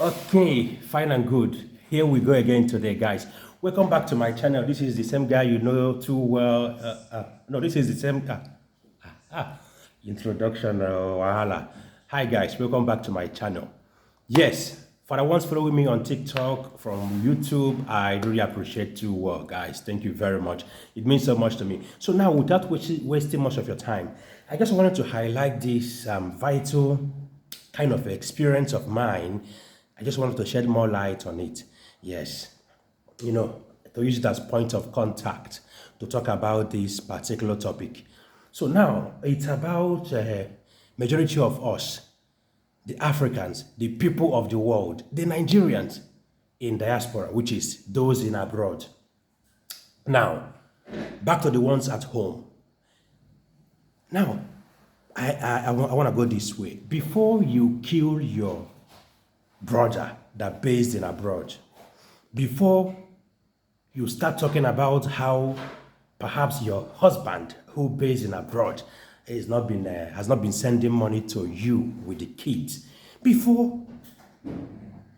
Okay, fine and good. Here we go again today, guys. Welcome back to my channel. This is the same guy you know too well. No, this is the same introduction. Wahala. Hi, guys. Welcome back to my channel. Yes, for the ones following me on TikTok from YouTube, I really appreciate you, guys. Thank you very much. It means so much to me. So now, without wasting much of your time, I just wanted to highlight this vital kind of experience of mine. I just wanted to shed more light on it. Yes, to use it as point of contact to talk about this particular topic. So now it's about majority of us, the Africans, the people of the world, the Nigerians in diaspora, which is those in abroad. Now, back to the ones at home. Now, I want to go this way. Before you kill your brother that based in abroad, before you start talking about how perhaps your husband who based in abroad has not been sending money to you with the kids, before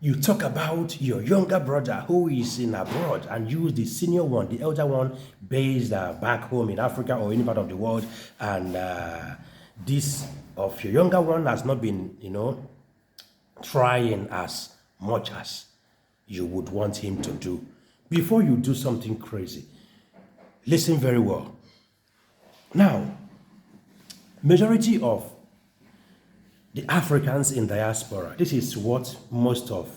you talk about your younger brother who is in abroad and you, the senior one, the elder one, based back home in Africa or any part of the world, and this of your younger one has not been, trying as much as you would want him to do. Before you do something crazy, listen very well. Now, majority of the Africans in diaspora, this is what most of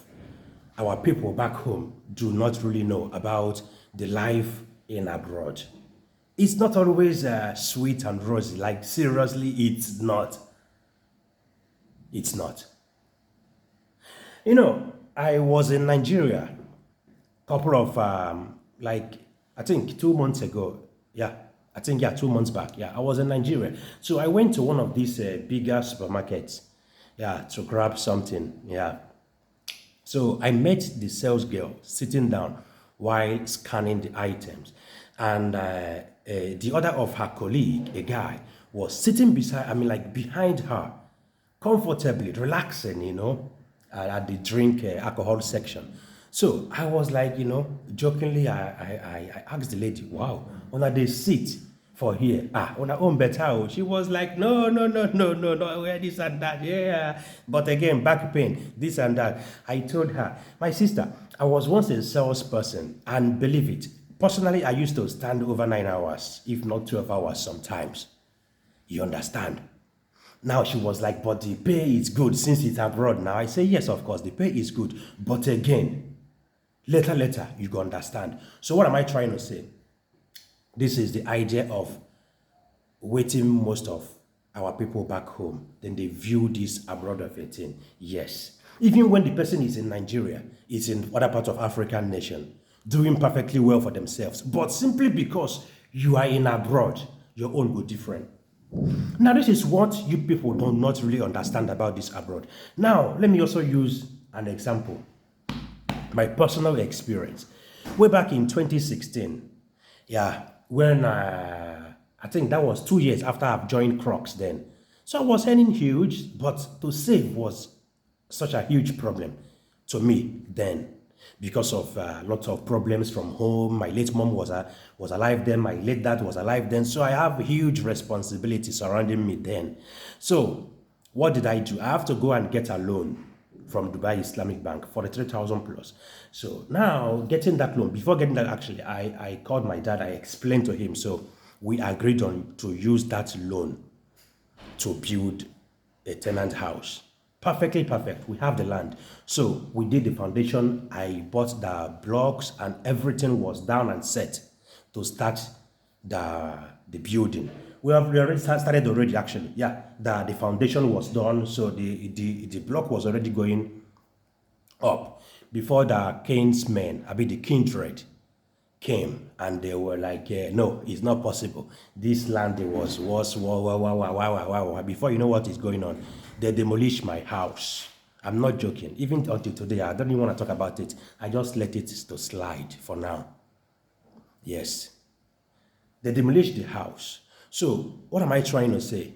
our people back home do not really know about the life in abroad. It's not always sweet and rosy. Like, seriously, it's not. It's not. I was in Nigeria a couple of, I think 2 months ago. Yeah, 2 months back. Yeah, I was in Nigeria. So I went to one of these bigger supermarkets, yeah, to grab something. Yeah. So I met the sales girl sitting down while scanning the items. And the other of her colleague, a guy, was sitting behind her, comfortably, relaxing, at the drink alcohol section. So I was like, jokingly, I asked the lady, wow, on a day sit for here. On her own better. Oh. She was like, no, where this and that, yeah. But again, back pain, this and that. I told her, my sister, I was once a salesperson, and believe it, personally, I used to stand over 9 hours, if not 12 hours sometimes. You understand? Now she was like, but the pay is good since it's abroad now. I say, yes, of course, the pay is good. But again, later, you go understand. So what am I trying to say? This is the idea of waiting most of our people back home. Then they view this abroad of a thing. Yes. Even when the person is in Nigeria, is in other parts of African nation, doing perfectly well for themselves. But simply because you are in abroad, your own go different. Now, this is what you people do not really understand about this abroad. Now, let me also use an example. My personal experience. Way back in 2016, yeah, when I think that was 2 years after I've joined Crocs then. So I was earning huge, but to save was such a huge problem to me then because of lots of problems from home. My late mom was alive then. My late dad was alive then. So I have huge responsibilities surrounding me then. So what did I do? I have to go and get a loan from Dubai Islamic Bank for the 3,000 plus. So now getting that loan, before getting that actually, I called my dad, I explained to him. So we agreed on to use that loan to build a tenant house. Perfectly perfect. We have the land. So we did the foundation. I bought the blocks and everything was down and set to start the building. We already started already actually. Yeah, the foundation was done. So the block was already going up before the Keynes men, the Kindred came and they were like, no, it's not possible. This land was wow. Before you know what is going on, they demolished my house. I'm not joking. Even until today, I don't even want to talk about it. I just let it to slide for now. Yes. They demolished the house. So what am I trying to say?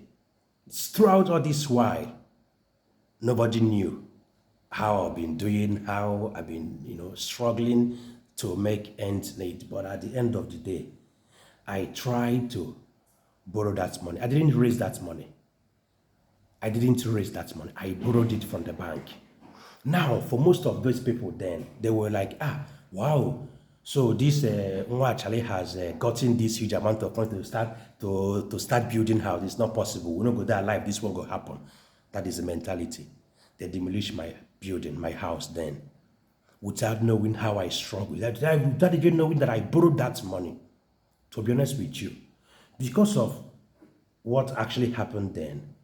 Throughout all this while, nobody knew how I've been doing, how I've been, struggling to make ends meet. But at the end of the day, I tried to borrow that money. I didn't raise that money. I didn't raise that money. I borrowed it from the bank. Now, for most of those people then, they were like, wow. So this Nwa actually has gotten this huge amount of money to start building house. It's not possible. We're not going to alive. This won't go happen. That is the mentality. They demolished my building, my house then, without knowing how I struggled. Without even knowing that I borrowed that money. To be honest with you, because of what actually happened then.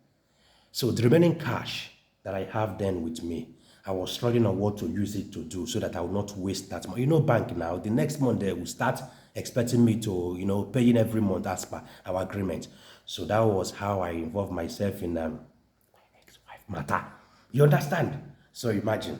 So the remaining cash that I have then with me, I was struggling on what to use it to do so that I would not waste that money. Bank now, the next month they will start expecting me to, paying every month as per our agreement. So that was how I involved myself in ex-wife matter. You understand? So imagine.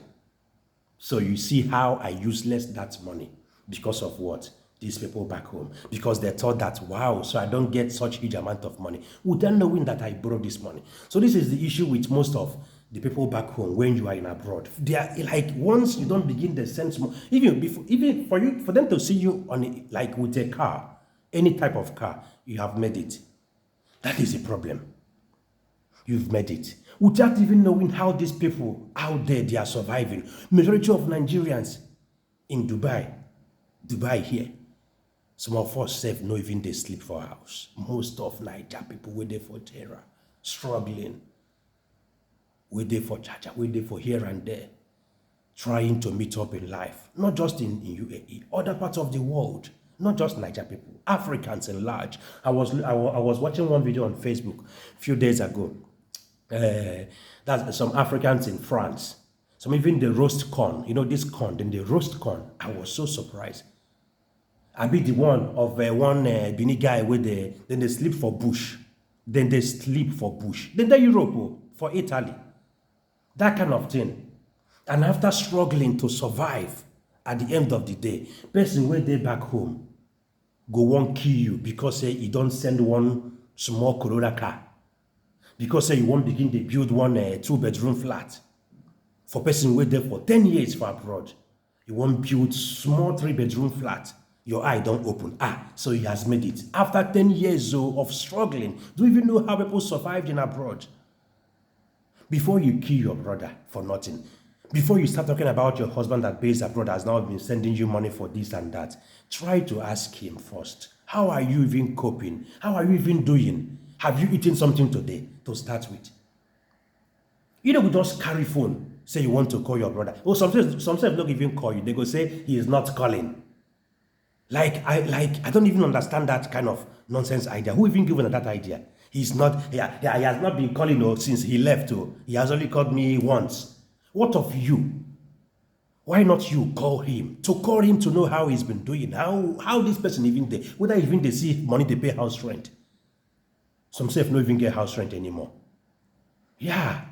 So you see how I useless that money because of what? These people back home. Because they thought that, wow, so I don't get such huge amount of money. Without knowing that I borrowed this money. So this is the issue with most of the people back home when you are in abroad. They are like, once you don't begin the sense more, even for them to see you on like with a car, any type of car, you have made it. That is a problem. You've made it. Without even knowing how these people out there, they are surviving. Majority of Nigerians in Dubai here, some of us save no even they sleep for house. Most of Niger people were there for terror, struggling. We're there for chacha, we're there for here and there, trying to meet up in life. Not just in UAE, other parts of the world, not just Niger people, Africans in large. I was watching one video on Facebook a few days ago. That's some Africans in France. Some even they roast corn. This corn, then they roast corn. I was so surprised. I be the one of one Bini guy where then they sleep for bush. Then they sleep for bush. Then they Europe, for Italy. That kind of thing. And after struggling to survive, at the end of the day, person where they back home, go won't kill you because you don't send one small Corolla car. Because you won't begin to build one 2-bedroom flat. For person wait there for 10 years for abroad, you won't build small 3-bedroom flat. Your eye don't open. So he has made it. After 10 years of struggling, do you even know how people survived in abroad? Before you kill your brother for nothing, before you start talking about your husband that pays abroad has now been sending you money for this and that, try to ask him first. How are you even coping? How are you even doing? Have you eaten something today to start with? We just carry phone, say you want to call your brother. Oh, sometimes don't even call you. They go say he is not calling. I don't even understand that kind of nonsense idea. Who even given that idea? He's not, he has not been calling since he left. He has only called me once. What of you? Why not you call him? To call him to know how he's been doing, how this person even there, whether even they see money to pay house rent. Some self don't even get house rent anymore. Yeah.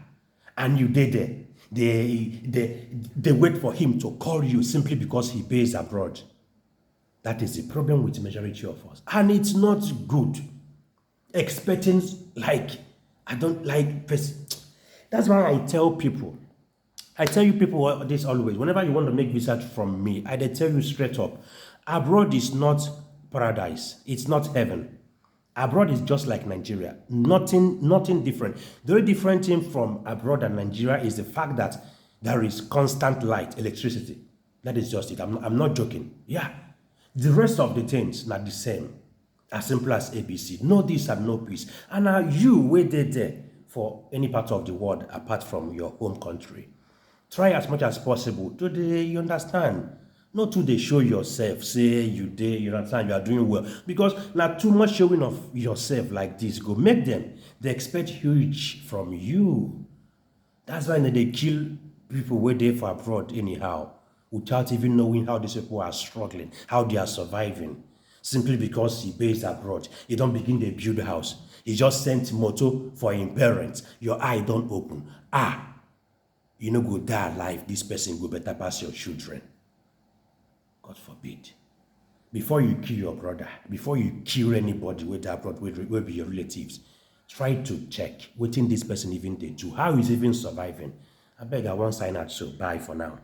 And you did it. They wait for him to call you simply because he pays abroad. That is the problem with the majority of us. And it's not good. Expecting, I don't like, that's why I tell people, this always, whenever you want to make research from me, I tell you straight up, abroad is not paradise. It's not heaven. Abroad is just like Nigeria. Nothing different. The only different thing from abroad and Nigeria is the fact that there is constant light, electricity. That is just it. I'm not joking. Yeah. The rest of the things not the same. As simple as ABC. No this and no peace. And now you waited there for any part of the world apart from your home country. Try as much as possible. Today, you understand. Not to show yourself, say you understand, you are doing well. Because not too much showing of yourself like this go make them. They expect huge from you. That's why they kill people where they for abroad anyhow, without even knowing how these people are struggling, how they are surviving. Simply because he based abroad. He don't begin to build a house. He just sent motor for his parents. Your eye don't open. You go die alive. This person go better pass your children. God forbid. Before you kill your brother, before you kill anybody with abroad, will be your relatives, try to check what in this person even they do. How is even surviving? I beg I won't sign out, so bye for now.